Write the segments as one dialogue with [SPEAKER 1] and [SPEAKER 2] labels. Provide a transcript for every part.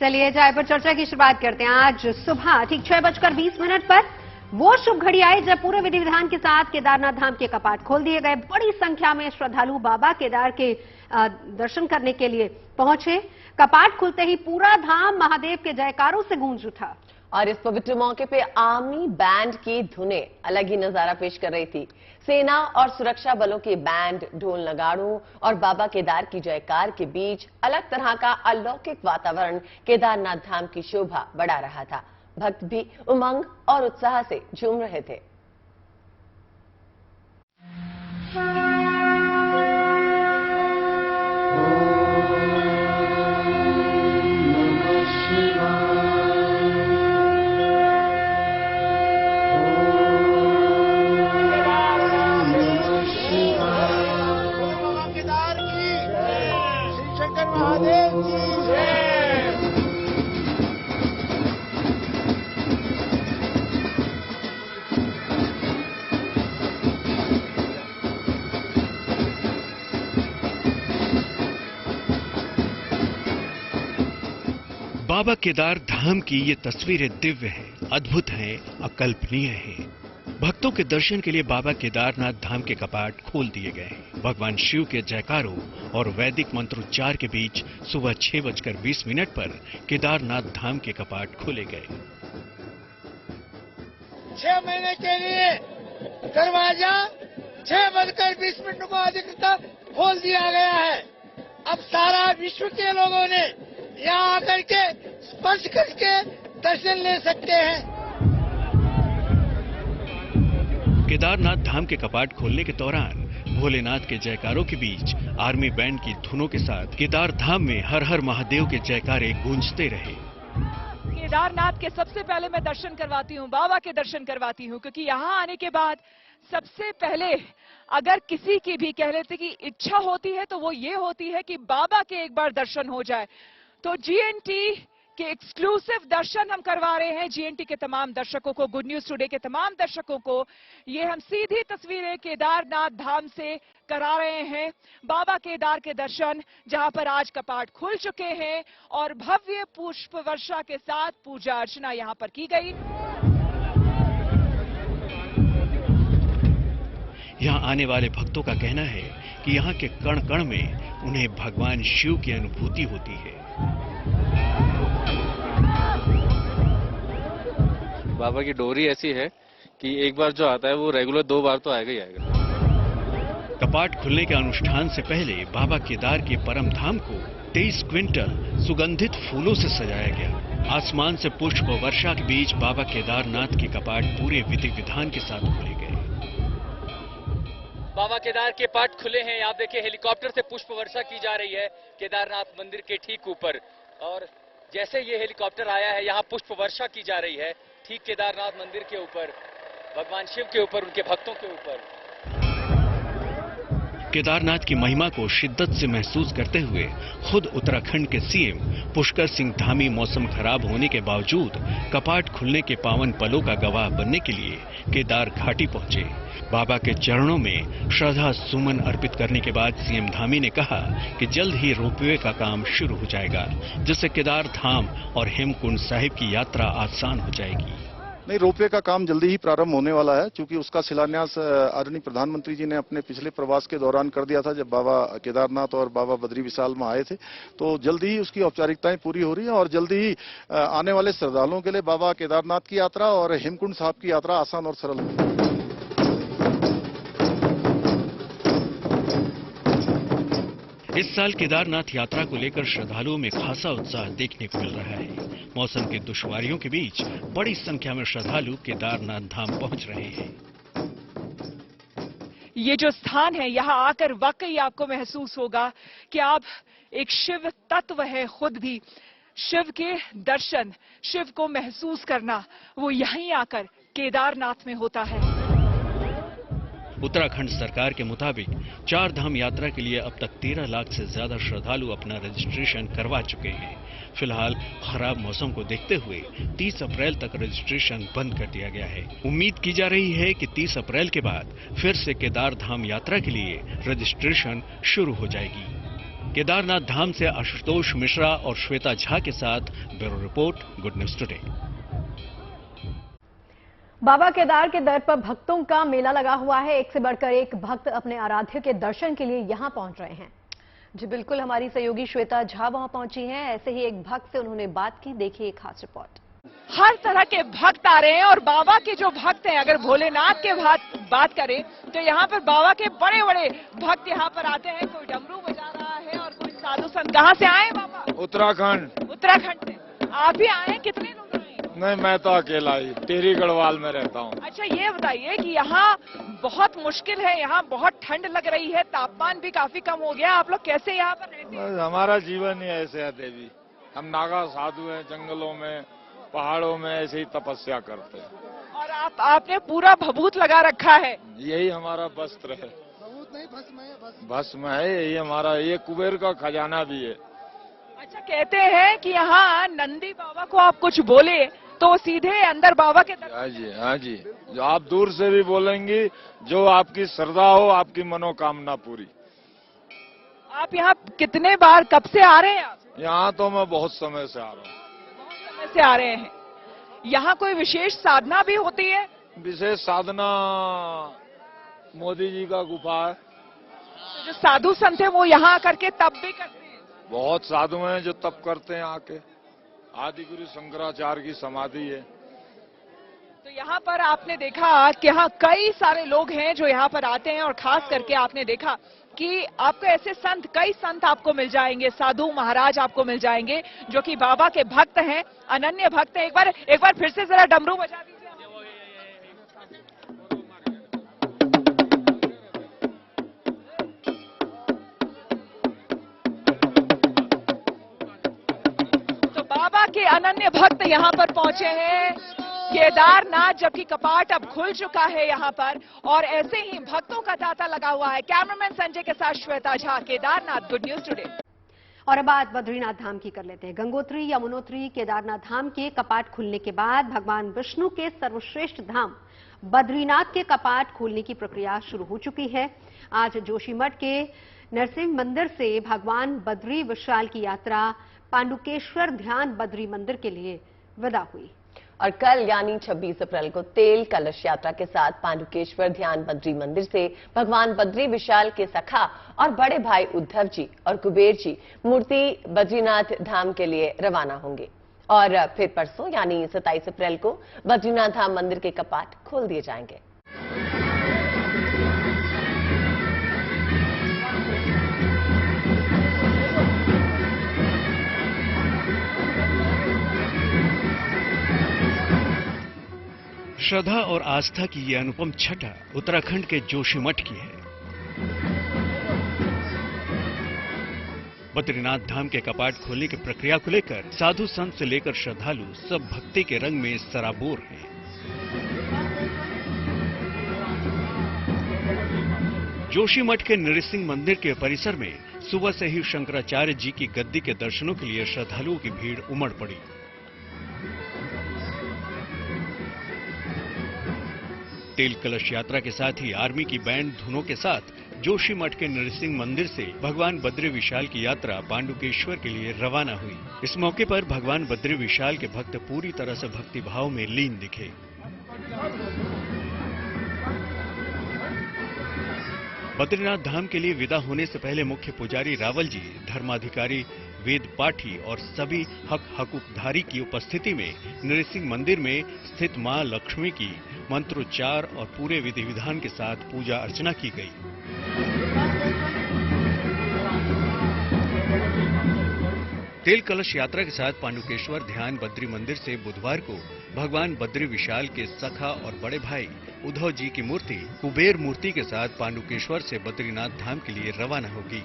[SPEAKER 1] चलिए चाय पर चर्चा की शुरुआत करते हैं। आज सुबह ठीक 6:20 पर वो शुभ घड़ी आई जब पूरे विधि विधान के साथ केदारनाथ धाम के कपाट खोल दिए गए। बड़ी संख्या में श्रद्धालु बाबा केदार के दर्शन करने के लिए पहुंचे। कपाट खुलते ही पूरा धाम महादेव के जयकारों से गूंज उठा
[SPEAKER 2] और इस पवित्र मौके पे आर्मी बैंड की धुनें अलग ही नजारा पेश कर रही थी। सेना और सुरक्षा बलों के बैंड, ढोल नगाड़ों और बाबा केदार की जयकार के बीच अलग तरह का अलौकिक वातावरण केदारनाथ धाम की शोभा बढ़ा रहा था। भक्त भी उमंग और उत्साह से झूम रहे थे।
[SPEAKER 3] बाबा केदार धाम की ये तस्वीरें दिव्य हैं, अद्भुत हैं, अकल्पनीय हैं। भक्तों के दर्शन के लिए बाबा केदारनाथ धाम के कपाट खोल दिए गए हैं। भगवान शिव के जयकारों और वैदिक मंत्रोच्चार के बीच सुबह 6:20 पर केदारनाथ धाम के कपाट खोले गए।
[SPEAKER 4] 6 महीने के लिए दरवाजा 6:20 को अधिकतम खोल दिया गया है। अब सारा विश्व के लोगों ने यहाँ आकर के स्पर्श करके दर्शन ले सकते हैं।
[SPEAKER 3] केदारनाथ धाम के कपाट खोलने के दौरान भोलेनाथ के जयकारों के बीच आर्मी बैंड की धुनों के साथ केदार धाम में हर हर महादेव के जयकारे गूंजते रहे।
[SPEAKER 5] केदारनाथ के सबसे पहले मैं दर्शन करवाती हूँ, बाबा के दर्शन करवाती हूँ, क्योंकि यहाँ आने के बाद सबसे पहले अगर किसी की भी कह लेते कि इच्छा होती है तो वो ये होती है कि बाबा के एक बार दर्शन हो जाए। तो जीएनटी के एक्सक्लूसिव दर्शन हम करवा रहे हैं जीएनटी के तमाम दर्शकों को, गुड न्यूज टुडे के तमाम दर्शकों को। ये हम सीधी तस्वीरें केदारनाथ धाम से करा रहे हैं। बाबा केदार के दर्शन जहां पर आज कपाट खुल चुके हैं और भव्य पुष्प वर्षा के साथ पूजा अर्चना यहां पर की गई।
[SPEAKER 3] यहाँ आने वाले भक्तों का कहना है कि यहाँ के कण कण में उन्हें भगवान शिव की अनुभूति होती है।
[SPEAKER 6] बाबा की डोरी ऐसी है कि एक बार जो आता है वो रेगुलर 2 बार तो आएगा ही आएगा।
[SPEAKER 3] कपाट खुलने के अनुष्ठान से पहले बाबा केदार के परम धाम को 23 क्विंटल सुगंधित फूलों से सजाया गया। आसमान से पुष्प वर्षा के बीच बाबा केदारनाथ के कपाट पूरे विधि विधान के साथ खोले गए।
[SPEAKER 7] बाबा केदार के पाट खुले हैं। आप देखिए हेलीकॉप्टर से पुष्प वर्षा की जा रही है केदारनाथ मंदिर के ठीक ऊपर, और जैसे ये हेलीकॉप्टर आया है यहाँ पुष्प वर्षा की जा रही है ठीक केदारनाथ मंदिर के ऊपर, भगवान शिव के ऊपर, उनके भक्तों के ऊपर।
[SPEAKER 3] केदारनाथ की महिमा को शिद्दत से महसूस करते हुए खुद उत्तराखंड के सीएम पुष्कर सिंह धामी मौसम खराब होने के बावजूद कपाट खुलने के पावन पलों का गवाह बनने के लिए केदार घाटी पहुंचे। बाबा के चरणों में श्रद्धा सुमन अर्पित करने के बाद सीएम धामी ने कहा कि जल्द ही रोपवे का काम शुरू हो जाएगा, जिससे केदार धाम और हेमकुंड साहिब की यात्रा आसान हो जाएगी।
[SPEAKER 8] नहीं, रोपवे का काम जल्दी ही प्रारंभ होने वाला है, क्योंकि उसका शिलान्यास आदरणीय प्रधानमंत्री जी ने अपने पिछले प्रवास के दौरान कर दिया था जब बाबा केदारनाथ और बाबा बद्री विशाल में आए थे। तो जल्दी ही उसकी औपचारिकताएं पूरी हो रही हैं और जल्दी ही आने वाले श्रद्धालुओं के लिए बाबा केदारनाथ की यात्रा और हेमकुंड साहिब की यात्रा आसान और सरल होगी।
[SPEAKER 3] इस साल केदारनाथ यात्रा को लेकर श्रद्धालुओं में खासा उत्साह देखने को मिल रहा है। मौसम की दुश्वारियों के बीच बड़ी संख्या में श्रद्धालु केदारनाथ धाम पहुंच रहे हैं।
[SPEAKER 5] ये जो स्थान है यहाँ आकर वाकई आपको महसूस होगा कि आप एक शिव तत्व है। खुद भी शिव के दर्शन, शिव को महसूस करना वो यहीं आकर केदारनाथ में होता है।
[SPEAKER 3] उत्तराखंड सरकार के मुताबिक 4 धाम यात्रा के लिए अब तक 13 लाख से ज्यादा श्रद्धालु अपना रजिस्ट्रेशन करवा चुके हैं। फिलहाल खराब मौसम को देखते हुए 30 अप्रैल तक रजिस्ट्रेशन बंद कर दिया गया है। उम्मीद की जा रही है कि 30 अप्रैल के बाद फिर से केदार धाम यात्रा के लिए रजिस्ट्रेशन शुरू हो जाएगी। केदारनाथ धाम से आशुतोष मिश्रा और श्वेता झा के साथ bureau report, good news today.
[SPEAKER 9] Baba Kedar के दर पर भक्तों का मेला लगा हुआ है। एक से बढ़कर एक भक्त अपने आराध्य के दर्शन के लिए यहां पहुंच रहे हैं। जी बिल्कुल, हमारी सहयोगी श्वेता झा वहां पहुंची हैं। ऐसे ही एक भक्त से उन्होंने बात की, देखिए एक खास रिपोर्ट।
[SPEAKER 5] हर तरह के भक्त आ रहे हैं और बाबा के जो भक्त हैं, अगर भोलेनाथ के बात करें तो यहाँ पर बाबा के बड़े बड़े भक्त यहाँ पर आते हैं। कोई डमरू बजा रहा है और कोई साधु संत। कहाँ से आए बाबा?
[SPEAKER 10] उत्तराखंड।
[SPEAKER 5] उत्तराखंड से आप ही आए? कितने लोग आए?
[SPEAKER 10] नहीं, मैं तो अकेला ही टेरी गढ़वाल में रहता हूँ।
[SPEAKER 5] अच्छा, ये बताइए कि यहाँ बहुत मुश्किल है, यहाँ बहुत ठंड लग रही है, तापमान भी काफी कम हो गया, आप लोग कैसे यहाँ पर रहते हैं?
[SPEAKER 10] हमारा जीवन ही ऐसे है देवी। हम नागा साधु हैं, जंगलों में पहाड़ों में ऐसे ही तपस्या करते हैं।
[SPEAKER 5] और आपने पूरा भभूत लगा रखा है।
[SPEAKER 10] यही हमारा वस्त्र है। भभूत नहीं, भस्म है। यही हमारा, ये कुबेर का खजाना भी है।
[SPEAKER 5] अच्छा, कहते हैं कि यहाँ नंदी बाबा को आप कुछ बोले तो सीधे अंदर बाबा के दर्शन।
[SPEAKER 10] हाँ जी, हाँ जी, जो आप दूर से भी बोलेंगी, जो आपकी श्रद्धा हो, आपकी मनोकामना पूरी।
[SPEAKER 5] आप यहाँ कितने बार, कब से आ रहे हैं आप?
[SPEAKER 10] यहाँ तो मैं बहुत समय से आ रहा हूँ।
[SPEAKER 5] बहुत समय से आ रहे हैं। यहाँ कोई विशेष साधना भी होती है?
[SPEAKER 10] विशेष साधना मोदी जी का गुफा है।
[SPEAKER 5] तो जो साधु संत है वो यहाँ आकर के तप भी करते हैं?
[SPEAKER 10] बहुत साधु हैं जो तप करते हैं आके। आदि गुरु शंकराचार्य की समाधि है।
[SPEAKER 5] तो यहाँ पर आपने देखा कि यहाँ कई सारे लोग हैं जो यहाँ पर आते हैं और खास करके आपने देखा कि आपको ऐसे संत, कई संत आपको मिल जाएंगे, साधु महाराज आपको मिल जाएंगे जो कि बाबा के भक्त हैं, अनन्य भक्त हैं। एक बार फिर से जरा डमरू बजा दीजिए। तो बाबा के अनन्य भक्त यहाँ पर पहुंचे हैं केदारनाथ, जबकि कपाट अब खुल चुका है यहाँ पर और ऐसे ही भक्तों का तांता लगा हुआ है। कैमरामैन संजय के साथ Shweta Jha, Kedarnath, good news today.
[SPEAKER 1] और अब बात बद्रीनाथ धाम की कर लेते हैं। गंगोत्री, यमुनोत्री, केदारनाथ धाम के कपाट खुलने के बाद भगवान विष्णु के सर्वश्रेष्ठ धाम बद्रीनाथ के कपाट खोलने की प्रक्रिया शुरू हो चुकी है। आज जोशीमठ के नरसिंह मंदिर से भगवान बद्री विशाल की यात्रा पांडुकेश्वर ध्यान बद्री मंदिर के लिए विदा हुई
[SPEAKER 2] और कल यानी 26 अप्रैल को तेल कलश यात्रा के साथ पांडुकेश्वर ध्यान बद्री मंदिर से भगवान बद्री विशाल के सखा और बड़े भाई उद्धव जी और कुबेर जी मूर्ति बद्रीनाथ धाम के लिए रवाना होंगे और फिर परसों यानी 27 अप्रैल को बद्रीनाथ धाम मंदिर के कपाट खोल दिए जाएंगे।
[SPEAKER 3] श्रद्धा और आस्था की ये अनुपम छटा उत्तराखंड के जोशीमठ की है। बद्रीनाथ धाम के कपाट खोलने की प्रक्रिया को लेकर साधु संत से लेकर श्रद्धालु सब भक्ति के रंग में सराबोर हैं। जोशीमठ के नृसिंह मंदिर के परिसर में सुबह से ही शंकराचार्य जी की गद्दी के दर्शनों के लिए श्रद्धालुओं की भीड़ उमड़ पड़ी। तेल कलश यात्रा के साथ ही आर्मी की बैंड धुनों के साथ जोशीमठ के नृसिंह मंदिर से भगवान बद्री विशाल की यात्रा पांडुकेश्वर के लिए रवाना हुई। इस मौके पर भगवान बद्री विशाल के भक्त पूरी तरह से भक्ति भाव में लीन दिखे। बद्रीनाथ धाम के लिए विदा होने से पहले मुख्य पुजारी रावल जी, धर्माधिकारी वेद पाठी और सभी हक हकूकधारी की उपस्थिति में नृसिंह मंदिर में स्थित मां लक्ष्मी की मंत्रोच्चार और पूरे विधि विधान के साथ पूजा अर्चना की गई। तेल कलश यात्रा के साथ पांडुकेश्वर ध्यान बद्री मंदिर से बुधवार को भगवान बद्री विशाल के सखा और बड़े भाई उद्धव जी की मूर्ति कुबेर मूर्ति के साथ पांडुकेश्वर से बद्रीनाथ धाम के लिए रवाना होगी।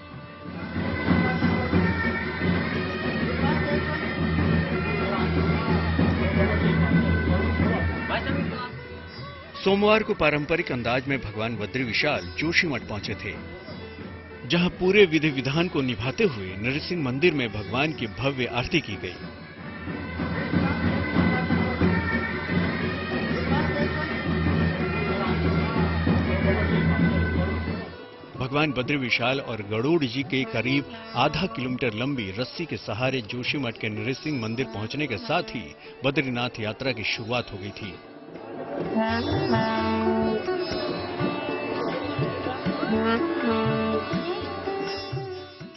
[SPEAKER 3] सोमवार को पारंपरिक अंदाज में भगवान बद्री विशाल जोशीमठ पहुंचे थे, जहां पूरे विधि विधान को निभाते हुए नृसिंह मंदिर में भगवान की भव्य आरती की गई। भगवान बद्री विशाल और गरुड़ जी के करीब आधा किलोमीटर लंबी रस्सी के सहारे जोशीमठ के नृसिंह मंदिर पहुंचने के साथ ही बद्रीनाथ यात्रा की शुरुआत हो गई थी।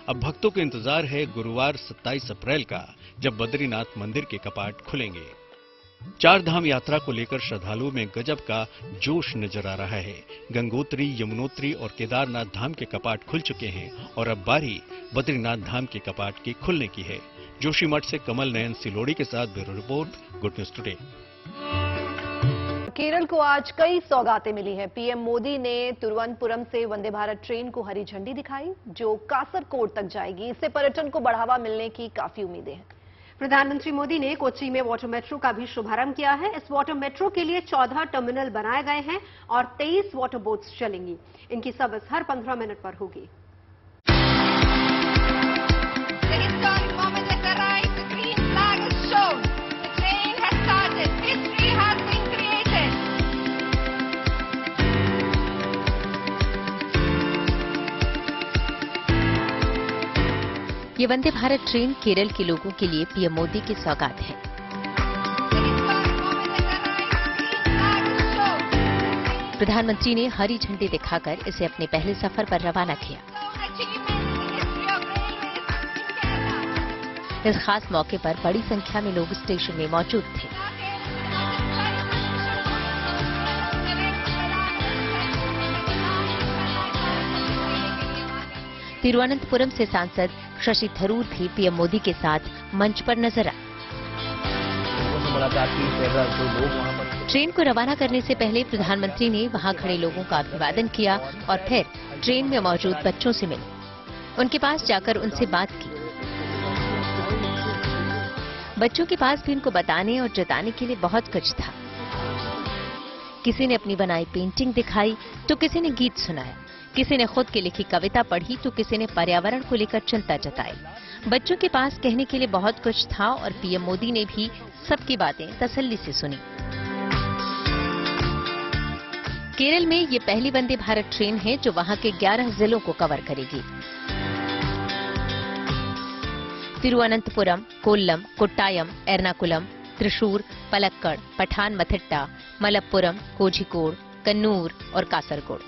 [SPEAKER 3] अब भक्तों को इंतजार है गुरुवार 27 अप्रैल का, जब बद्रीनाथ मंदिर के कपाट खुलेंगे। चार धाम यात्रा को लेकर श्रद्धालुओं में गजब का जोश नजर आ रहा है। गंगोत्री, यमुनोत्री और केदारनाथ धाम के कपाट खुल चुके हैं और अब बारी बद्रीनाथ धाम के कपाट के खुलने की है। जोशीमठ से कमल नयन सिलोड़ी के साथ bureau report, good news today.
[SPEAKER 9] Kerala को आज कई सौगातें मिली हैं। पीएम मोदी ने तिरुवनंतपुरम से वंदे भारत ट्रेन को हरी झंडी दिखाई, जो कासरकोड तक जाएगी। इससे पर्यटन को बढ़ावा मिलने की काफी उम्मीदें हैं।
[SPEAKER 1] प्रधानमंत्री मोदी ने कोच्चि में वाटर मेट्रो का भी शुभारंभ किया है। इस वाटर मेट्रो के लिए 14 टर्मिनल बनाए गए हैं और 23 वाटर बोट्स चलेंगी। इनकी सर्विस हर 15 मिनट पर होगी।
[SPEAKER 11] ये वंदे भारत ट्रेन केरल के लोगों के लिए पीएम मोदी की सौगात है। प्रधानमंत्री ने हरी झंडी दिखाकर इसे अपने पहले सफर पर रवाना किया। इस खास मौके पर बड़ी संख्या में लोग स्टेशन में मौजूद थे। तिरुवनंतपुरम से सांसद शशि थरूर भी पीएम मोदी के साथ मंच पर नजर आए। ट्रेन को रवाना करने से पहले प्रधानमंत्री ने वहां खड़े लोगों का अभिवादन किया और फिर ट्रेन में मौजूद बच्चों से मिले। उनके पास जाकर उनसे बात की। बच्चों के पास भी उनको बताने और जताने के लिए बहुत कुछ था। किसी ने अपनी बनाई पेंटिंग दिखाई तो किसी ने गीत सुनाया, किसी ने खुद की लिखी कविता पढ़ी तो किसी ने पर्यावरण को लेकर चिंता जताई। बच्चों के पास कहने के लिए बहुत कुछ था और पीएम मोदी ने भी सबकी बातें तसल्ली से सुनी। केरल में ये पहली वंदे भारत ट्रेन है जो वहां के 11 जिलों को कवर करेगी। तिरुवनंतपुरम, कोल्लम, कोट्टायम, एर्नाकुलम, त्रिशूर, पलक्कड़, पठानमथिट्टा, मलप्पुरम, कोझिकोड, कन्नूर और कासरगोड।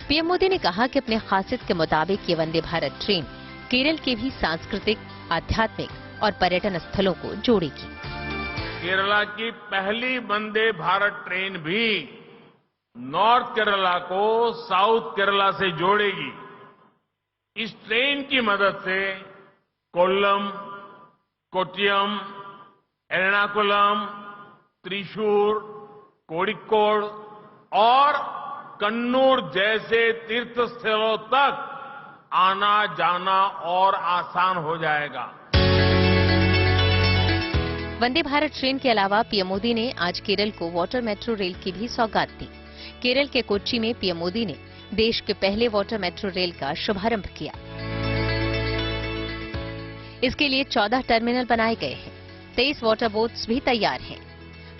[SPEAKER 11] पीएम मोदी ने कहा कि अपने खासियत के मुताबिक ये वंदे भारत ट्रेन केरल के भी सांस्कृतिक, आध्यात्मिक और पर्यटन स्थलों को जोड़ेगी।
[SPEAKER 10] केरला की पहली वंदे भारत ट्रेन भी नॉर्थ केरला को साउथ केरला से जोड़ेगी। इस ट्रेन की मदद से कोल्लम, कोट्टयम, एर्नाकुलम, त्रिशूर, कोड़िकोड और कन्नूर जैसे तीर्थ स्थलों तक आना जाना और आसान हो जाएगा।
[SPEAKER 11] वंदे भारत ट्रेन के अलावा पीएम मोदी ने आज केरल को वाटर मेट्रो रेल की भी सौगात दी। केरल के कोच्चि में पीएम मोदी ने देश के पहले वाटर मेट्रो रेल का शुभारंभ किया। इसके लिए 14 टर्मिनल बनाए गए हैं। 23 वाटर बोट्स भी तैयार हैं।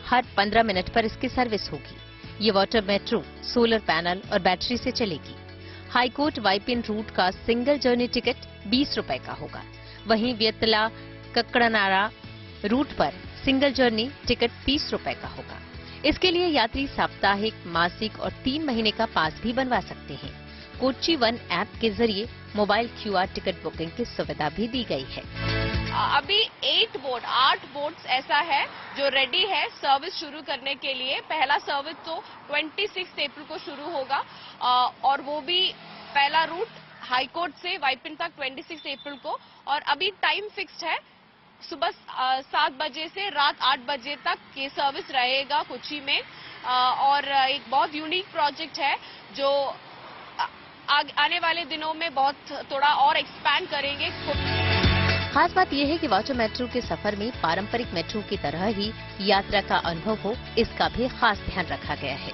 [SPEAKER 11] हर 15 मिनट पर इसकी सर्विस होगी। ये वाटर मेट्रो सोलर पैनल और बैटरी से चलेगी। हाईकोर्ट वाइपिन रूट का सिंगल जर्नी टिकट 20 रुपए का होगा। वहीं वियतला कक्कड़नारा रूट पर सिंगल जर्नी टिकट 30 रुपए का होगा। इसके लिए यात्री साप्ताहिक, मासिक और 3 महीने का पास भी बनवा सकते हैं। कोच्चि वन ऐप के जरिए मोबाइल QR टिकट बुकिंग की सुविधा भी दी गई है।
[SPEAKER 12] अभी 8 बोट्स ऐसा है जो रेडी है सर्विस शुरू करने के लिए। पहला सर्विस तो 26 अप्रैल को शुरू होगा और वो भी पहला रूट हाईकोर्ट से वाइपिन तक 26 अप्रैल को। और अभी टाइम फिक्स्ड है, सुबह 7 बजे से रात 8 बजे तक ये सर्विस रहेगा कोच्चि में। और एक बहुत यूनिक प्रोजेक्ट है जो आने वाले दिनों में बहुत थोड़ा और एक्सपैंड करेंगे।
[SPEAKER 11] खास बात यह है कि वाटर मेट्रो के सफर में पारंपरिक मेट्रो की तरह ही यात्रा का अनुभव हो, इसका भी खास ध्यान रखा गया है।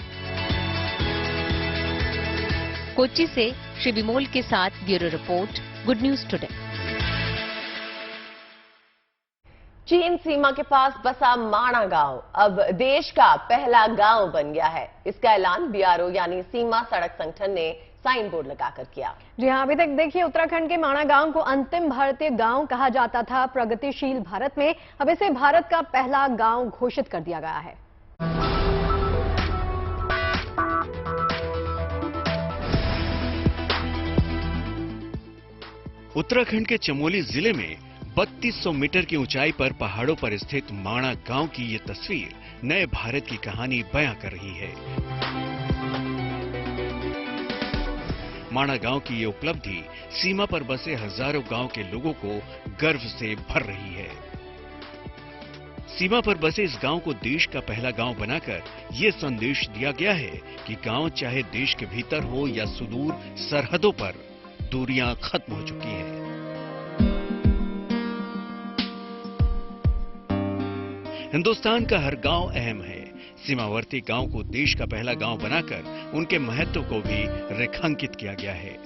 [SPEAKER 11] कोच्चि से श्री विमोल के साथ bureau report, good news today.
[SPEAKER 2] चीन सीमा के पास बसा माणा गांव अब देश का पहला गांव बन गया है। इसका ऐलान BRO यानी सीमा सड़क संगठन ने साइन बोर्ड लगाकर किया।
[SPEAKER 9] जी हाँ, अभी तक देखिए उत्तराखंड के माणा गांव को अंतिम भारतीय गांव कहा जाता था प्रगतिशील भारत में। अब इसे भारत का पहला गांव घोषित कर दिया गया है।
[SPEAKER 3] उत्तराखंड के चमोली जिले में 3200 मीटर की ऊंचाई पर पहाड़ों पर स्थित माणा गांव की ये तस्वीर नए भारत की कहानी बयां कर रही है। माणा गांव की ये उपलब्धि सीमा पर बसे हजारों गांव के लोगों को गर्व से भर रही है। सीमा पर बसे इस गांव को देश का पहला गांव बनाकर ये संदेश दिया गया है कि गांव चाहे देश के भीतर हो या सुदूर सरहदों पर, दूरियां खत्म हो चुकी हैं। हिंदुस्तान का हर गांव अहम है। सीमावर्ती गांव को देश का पहला गांव बनाकर उनके महत्व को भी रेखांकित किया गया है।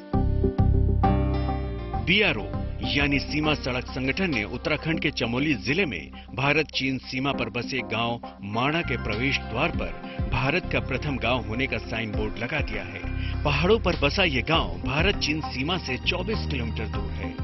[SPEAKER 3] बीआरओ यानी सीमा सड़क संगठन ने उत्तराखंड के चमोली जिले में भारत चीन सीमा पर बसे गांव माणा के प्रवेश द्वार पर भारत का प्रथम गांव होने का साइन बोर्ड लगा दिया है। पहाड़ों पर बसा ये गांव भारत चीन सीमा से 24 किलोमीटर दूर है।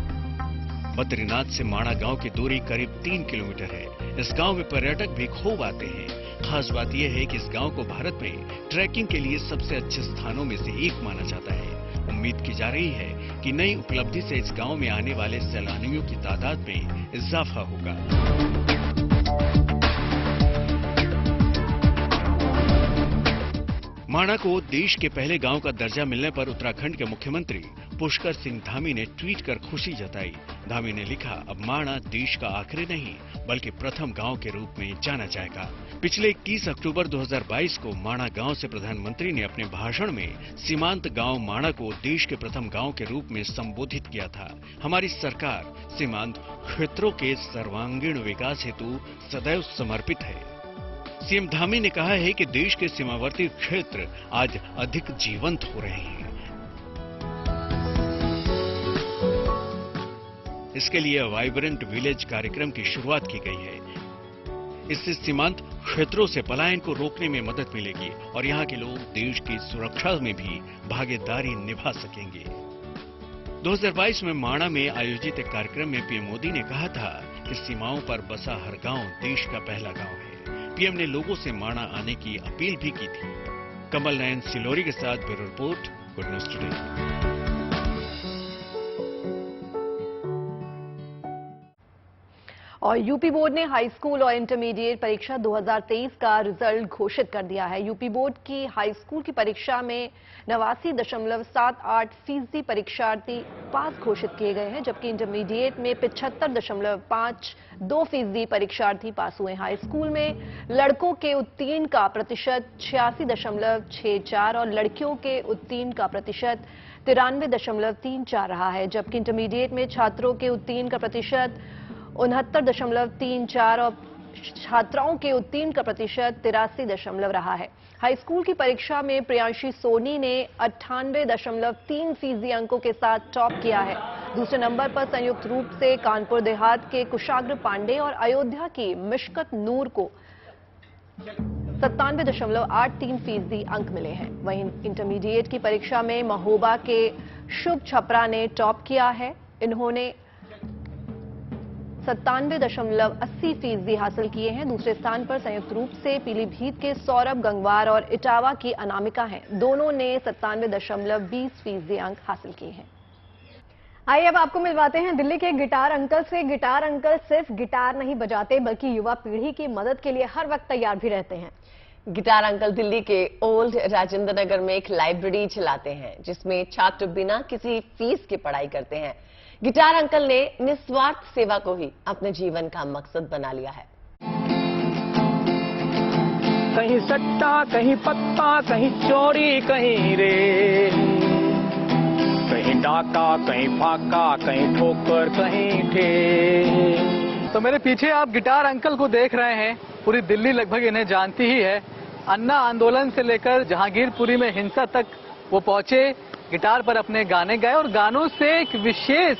[SPEAKER 3] बद्रीनाथ से माणा गांव की दूरी करीब 3 किलोमीटर है। इस गांव में पर्यटक भी खूब आते हैं। खास बात यह है कि इस गांव को भारत में ट्रैकिंग के लिए सबसे अच्छे स्थानों में से एक माना जाता है। उम्मीद की जा रही है कि नई उपलब्धि से इस गांव में आने वाले सैलानियों की तादाद में इजाफा होगा। माणा को देश के पहले गांव का दर्जा मिलने पर उत्तराखंड के मुख्यमंत्री पुष्कर सिंह धामी ने ट्वीट कर खुशी जताई। धामी ने लिखा, अब माणा देश का आखिरी नहीं बल्कि प्रथम गांव के रूप में जाना जाएगा। पिछले 21 अक्टूबर 2022 को माणा गांव से प्रधानमंत्री ने अपने भाषण में सीमांत गांव माणा को देश के प्रथम गांव के रूप में संबोधित किया था। हमारी सरकार सीमांत क्षेत्रों के सर्वांगीण विकास हेतु सदैव समर्पित है। सीएम धामी ने कहा है कि देश के सीमावर्ती क्षेत्र आज अधिक जीवंत हो रहे हैं। इसके लिए वाइब्रेंट विलेज कार्यक्रम की शुरुआत की गई है। इससे सीमांत क्षेत्रों से पलायन को रोकने में मदद मिलेगी और यहाँ के लोग देश की सुरक्षा में भी भागीदारी निभा सकेंगे। 2022 में माणा में आयोजित एक कार्यक्रम में पीएम मोदी ने कहा था कि सीमाओं पर बसा हर गांव देश का पहला गांव है। पीएम ने लोगों से माणा आने की अपील भी की थी। कमल नयन सिलोरी के साथ bureau report, good news today.
[SPEAKER 9] और यूपी बोर्ड ने हाई स्कूल और इंटरमीडिएट परीक्षा 2023 का रिजल्ट घोषित कर दिया है। यूपी बोर्ड की हाई स्कूल की परीक्षा में 89.78% परीक्षार्थी पास घोषित किए गए हैं, जबकि इंटरमीडिएट में 75.52% परीक्षार्थी पास हुए। हाई स्कूल में लड़कों के उत्तीर्ण का प्रतिशत 86.64 और लड़कियों के उत्तीर्ण का प्रतिशत 93.34 रहा है, जबकि इंटरमीडिएट में छात्रों के उत्तीर्ण का प्रतिशत 69.34 और छात्राओं के उत्तीर्ण का प्रतिशत 83 रहा है। हाई स्कूल की परीक्षा में प्रियांशी सोनी ने 98.3% अंकों के साथ टॉप किया है। दूसरे नंबर पर संयुक्त रूप से कानपुर देहात के कुशाग्र पांडे और अयोध्या की मिशकत नूर को 97.83% अंक मिले हैं। वहीं इंटरमीडिएट की परीक्षा में महोबा के शुभ छपरा ने टॉप किया है। इन्होंने 97.80% हासिल किए हैं। दूसरे स्थान पर संयुक्त रूप से पीलीभीत के सौरभ गंगवार और इटावा की अनामिका हैं। दोनों ने 97.20% अंक हासिल किए हैं। आइए अब आपको मिलवाते हैं दिल्ली के गिटार अंकल से। गिटार अंकल सिर्फ गिटार नहीं बजाते बल्कि युवा पीढ़ी की मदद के लिए हर वक्त तैयार भी रहते हैं।
[SPEAKER 2] गिटार अंकल दिल्ली के ओल्ड राजेंद्र नगर में एक लाइब्रेरी चलाते हैं जिसमें छात्र बिना किसी फीस के पढ़ाई करते हैं। गिटार अंकल ने निस्वार्थ सेवा को ही अपने जीवन का मकसद बना लिया है।
[SPEAKER 13] कहीं सट्टा, कहीं पत्ता, कहीं चोरी, कहीं रे, कहीं डाका, कहीं फाका, कहीं ठोकर, कहीं ठे।
[SPEAKER 14] तो मेरे पीछे आप गिटार अंकल को देख रहे हैं। पूरी दिल्ली लगभग इन्हें जानती ही है। अन्ना आंदोलन से लेकर जहांगीरपुरी में हिंसा तक वो पहुंचे, गिटार पर अपने गाने गाए और गानों से एक विशेष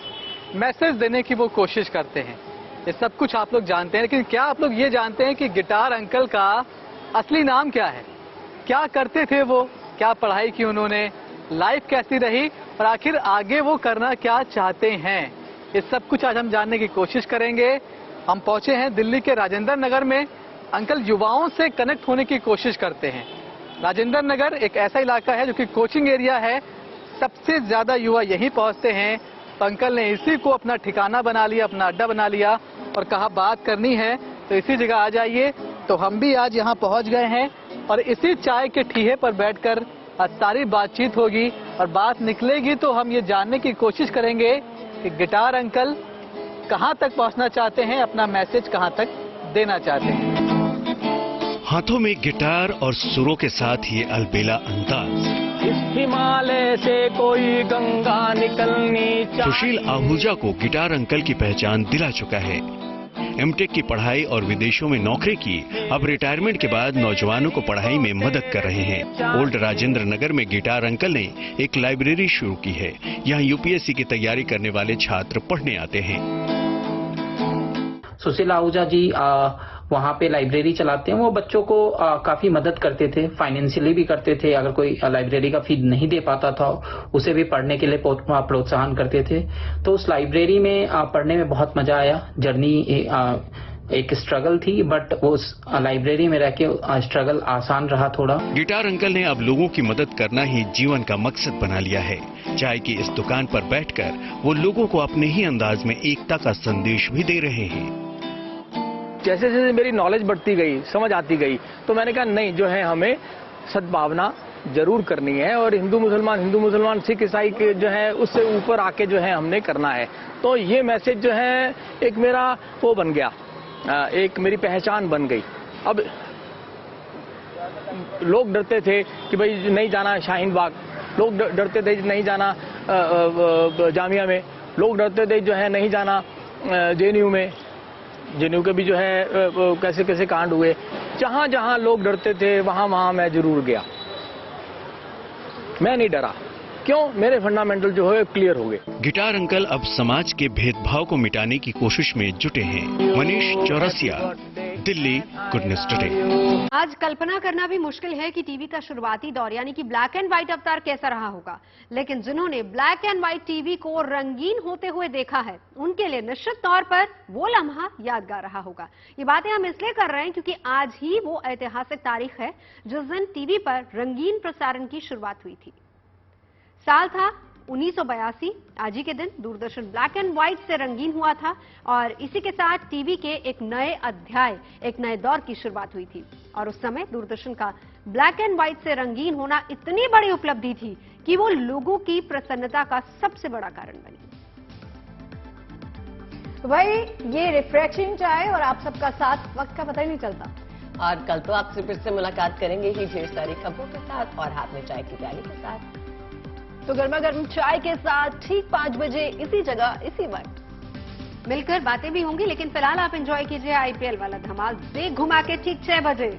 [SPEAKER 14] मैसेज देने की वो कोशिश करते हैं। ये सब कुछ आप लोग जानते हैं, लेकिन क्या आप लोग ये जानते हैं कि गिटार अंकल का असली नाम क्या है? क्या करते थे वो? क्या पढ़ाई की उन्होंने? लाइफ कैसी रही और आखिर आगे वो करना क्या चाहते हैं, ये सब कुछ आज हम जानने की कोशिश करेंगे। हम पहुंचे हैं दिल्ली के राजेंद्र नगर में। अंकल युवाओं से कनेक्ट होने की कोशिश करते हैं। राजेंद्र नगर एक ऐसा इलाका है जो कि कोचिंग एरिया है, सबसे ज्यादा युवा यहीं पहुंचते हैं। तो अंकल ने इसी को अपना ठिकाना बना लिया, अपना अड्डा बना लिया और कहा बात करनी है तो इसी जगह आ जाइए। तो हम भी आज यहाँ पहुंच गए हैं और इसी चाय के ठीहे पर बैठकर आज सारी बातचीत होगी और बात निकलेगी तो हम ये जानने की कोशिश करेंगे कि गिटार अंकल कहाँ तक पहुँचना चाहते हैं, अपना मैसेज कहाँ तक देना चाहते हैं।
[SPEAKER 3] हाथों में गिटार और सुरों के साथ ये अलबेला अंदाज
[SPEAKER 13] इस हिमालय से कोई गंगा निकलनी
[SPEAKER 3] सुशील आहूजा को गिटार अंकल की पहचान दिला चुका है। एमटेक की पढ़ाई और विदेशों में नौकरी की, अब रिटायरमेंट के बाद नौजवानों को पढ़ाई में मदद कर रहे हैं। ओल्ड राजेंद्र नगर में गिटार अंकल ने एक लाइब्रेरी शुरू की है। यहाँ यूपीएससी की तैयारी करने वाले छात्र पढ़ने आते हैं।
[SPEAKER 15] सुशील आहूजा जी वहाँ पे लाइब्रेरी चलाते हैं। वो बच्चों को काफी मदद करते थे, फाइनेंशियली भी करते थे। अगर कोई लाइब्रेरी का फी नहीं दे पाता था उसे भी पढ़ने के लिए प्रोत्साहन करते थे। तो उस लाइब्रेरी में पढ़ने में बहुत मजा आया। जर्नी एक स्ट्रगल थी बट वो उस लाइब्रेरी में रह के स्ट्रगल आसान रहा थोड़ा।
[SPEAKER 3] गिटार अंकल ने अब लोगों की मदद करना ही जीवन का मकसद बना लिया है। चाय की इस दुकान पर बैठकर वो लोगों को अपने ही अंदाज में एकता का संदेश भी दे रहे हैं।
[SPEAKER 13] जैसे जैसे मेरी नॉलेज बढ़ती गई, समझ आती गई, तो मैंने कहा नहीं, जो है हमें सद्भावना जरूर करनी है और हिंदू मुसलमान सिख ईसाई के जो है उससे ऊपर आके जो है हमने करना है। तो ये मैसेज जो है एक मेरा वो बन गया, एक मेरी पहचान बन गई। अब लोग डरते थे कि भाई नहीं जाना शाहीन बाग, लोग डरते थे नहीं जाना जामिया में, लोग डरते थे जो है नहीं जाना जेएनयू में। जेएनयू के भी जो है कैसे कैसे कांड हुए। जहां जहां लोग डरते थे वहां वहां मैं जरूर गया। मैं नहीं डरा, क्यों? मेरे फंडामेंटल जो है क्लियर हो गए।
[SPEAKER 3] गिटार अंकल अब समाज के भेदभाव को मिटाने की कोशिश में जुटे हैं। Manish Chaurasia, Delhi, good news today.
[SPEAKER 1] आज कल्पना करना भी मुश्किल है कि टीवी का शुरुआती दौर यानी कि ब्लैक एंड व्हाइट अवतार कैसा रहा होगा, लेकिन जिन्होंने ब्लैक एंड व्हाइट टीवी को रंगीन होते हुए देखा है उनके लिए निश्चित तौर पर वो लम्हा यादगार रहा होगा। ये बातें हम इसलिए कर रहे हैं क्योंकि आज ही वो ऐतिहासिक तारीख है जिस दिन टीवी पर रंगीन प्रसारण की शुरुआत हुई थी। साल था 1982। आज ही के दिन दूरदर्शन ब्लैक एंड व्हाइट से रंगीन हुआ था और इसी के साथ टीवी के एक नए अध्याय, एक नए दौर की शुरुआत हुई थी। और उस समय दूरदर्शन का ब्लैक एंड व्हाइट से रंगीन होना इतनी बड़ी उपलब्धि थी कि वो लोगों की प्रसन्नता का सबसे बड़ा कारण बनी।
[SPEAKER 9] भाई ये रिफ्रेशिंग चाय और आप सबका साथ, वक्त का पता ही नहीं चलता।
[SPEAKER 2] और कल तो आपसे फिर से मुलाकात करेंगे ही ढेर सारी खबरों के साथ और हाथ में चाय की प्याली के साथ।
[SPEAKER 9] तो गर्मा गर्म चाय के साथ ठीक 5 बजे इसी जगह इसी वक्त
[SPEAKER 1] मिलकर बातें भी होंगी, लेकिन फिलहाल आप एंजॉय कीजिए आईपीएल वाला धमाल देख घुमा के ठीक 6 बजे।